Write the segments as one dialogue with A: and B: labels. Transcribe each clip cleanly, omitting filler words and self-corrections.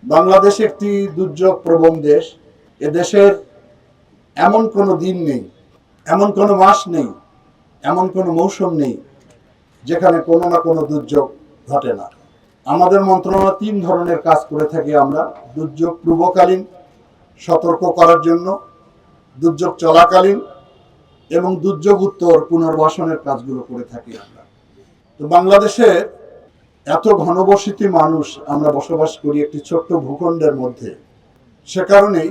A: বাংলাদেশ একটি দুর্যোগ প্রবণ দেশ। এদেশের এমন কোনো দিন নেই, এমন কোনো মাস নেই, এমন কোনো মৌসুম নেই যেখানে কোনো না কোনো দুর্যোগ ঘটে না। আমাদের মন্ত্রণালয় 3 ধরনের কাজ করে থাকি আমরা। দুর্যোগ পূর্বকালীন সতর্ক করার জন্য, দুর্যোগ চলাকালীন এবং দুর্যোগ উত্তর পুনর্বাসনের কাজগুলো করে থাকি আমরা। তো বাংলাদেশে এত ঘনবসতি মানুষ আমরা বসবাস করি একটি ছোট্ট ভূখণ্ডের মধ্যে। সে কারণেই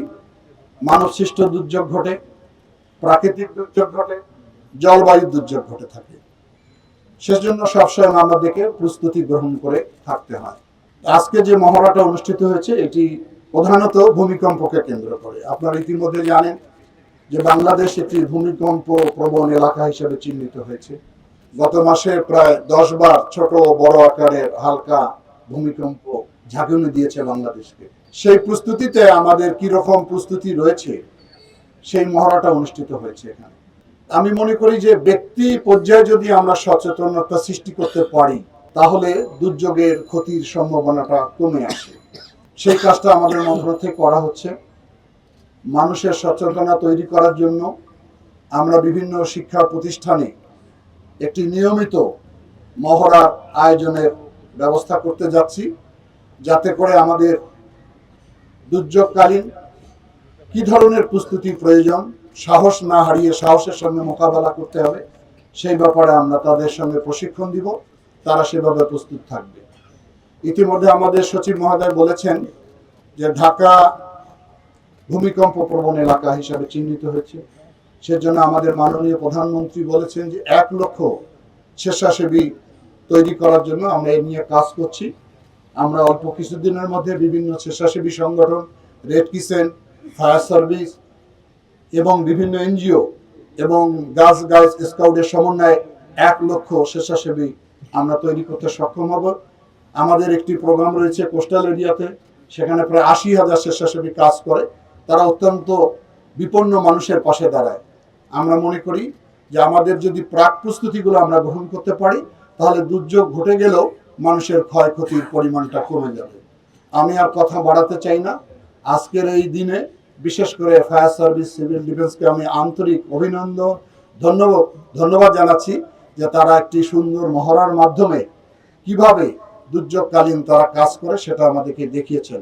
A: মানব সৃষ্ট দুর্যোগ ঘটে, প্রাকৃতিক দুর্যোগ ঘটে, জলবায়ু দুর্যোগ ঘটে থাকে। সেজন্য সবসময় আমাদেরকে প্রস্তুতি গ্রহণ করে থাকতে হয়। আজকে যে মহড়াটা অনুষ্ঠিত হয়েছে এটি প্রধানত ভূমিকম্পকে কেন্দ্র করে। আপনারা ইতিমধ্যে জানেন যে বাংলাদেশ একটি ভূমিকম্প প্রবণ এলাকা হিসেবে চিহ্নিত হয়েছে। গত মাসে প্রায় 10 বার ছোট বড় আকারের হালকা ভূমিকম্প ঝাঁকুনি দিয়েছে বাংলাদেশকে। সেই প্রস্তুতিতে আমাদের কিরকম প্রস্তুতি রয়েছে সেই মহড়াটা অনুষ্ঠিত হয়েছে এখানে। আমি মনে করি যে ব্যক্তি পর্যায়ে যদি আমরা সচেতনতা সৃষ্টি করতে পারি তাহলে দুর্যোগের ক্ষতির সম্ভাবনাটা কমে আসে। সেই কাজটা আমাদের মন্ত্রণালয় থেকে করা হচ্ছে। মানুষের সচেতনতা তৈরি করার জন্য আমরা বিভিন্ন শিক্ষা প্রতিষ্ঠানে একটি নিয়মিত মহড়ার আয়োজনের ব্যবস্থা করতে যাচ্ছি, যাতে করে আমাদের দুর্যোগকালীন কি ধরনের প্রস্তুতি প্রয়োজন, সাহস না হারিয়ে সাহসের সঙ্গে মোকাবেলা করতে হবে, সেই ব্যাপারে আমরা তাদের সঙ্গে প্রশিক্ষণ দিব, তারা সেভাবে প্রস্তুত থাকবে। ইতিমধ্যে আমাদের সচিব মহোদয় বলেছেন যে ঢাকা ভূমিকম্প প্রবণ এলাকা হিসাবে চিহ্নিত হয়েছে। সেজন্য আমাদের মাননীয় প্রধানমন্ত্রী বলেছেন যে 1 লক্ষ স্বেচ্ছাসেবী তৈরি করার জন্য আমরা এই নিয়ে কাজ করছি। আমরা অল্প কিছুদিনের মধ্যে বিভিন্ন স্বেচ্ছাসেবী সংগঠন, রেড ক্রিসেন্ট, ফায়ার সার্ভিস এবং বিভিন্ন এনজিও এবং গার্লস স্কাউটের সমন্বয়ে 1 লক্ষ স্বেচ্ছাসেবী আমরা তৈরি করতে সক্ষম হব। আমাদের একটি প্রোগ্রাম রয়েছে কোস্টাল এরিয়াতে, সেখানে প্রায় 80,000 স্বেচ্ছাসেবী কাজ করে। তারা অত্যন্ত বিপন্ন মানুষের পাশে দাঁড়ায়। আমরা মনে করি যে আমাদের যদি প্রাক প্রস্তুতিগুলো আমরা গ্রহণ করতে পারি তাহলে দুর্যোগ ঘটে গেলেও মানুষের ক্ষয়ক্ষতির পরিমাণটা কমে যাবে। আমি আর কথা বাড়াতে চাই না। আজকের এই দিনে বিশেষ করে ফায়ার সার্ভিস, সিভিল ডিফেন্সকে আমি আন্তরিক অভিনন্দন, ধন্যবাদ জানাচ্ছি যে তারা একটি সুন্দর মহড়ার মাধ্যমে কিভাবে দুর্যোগকালীন তারা কাজ করে সেটা আমাদেরকে দেখিয়েছেন।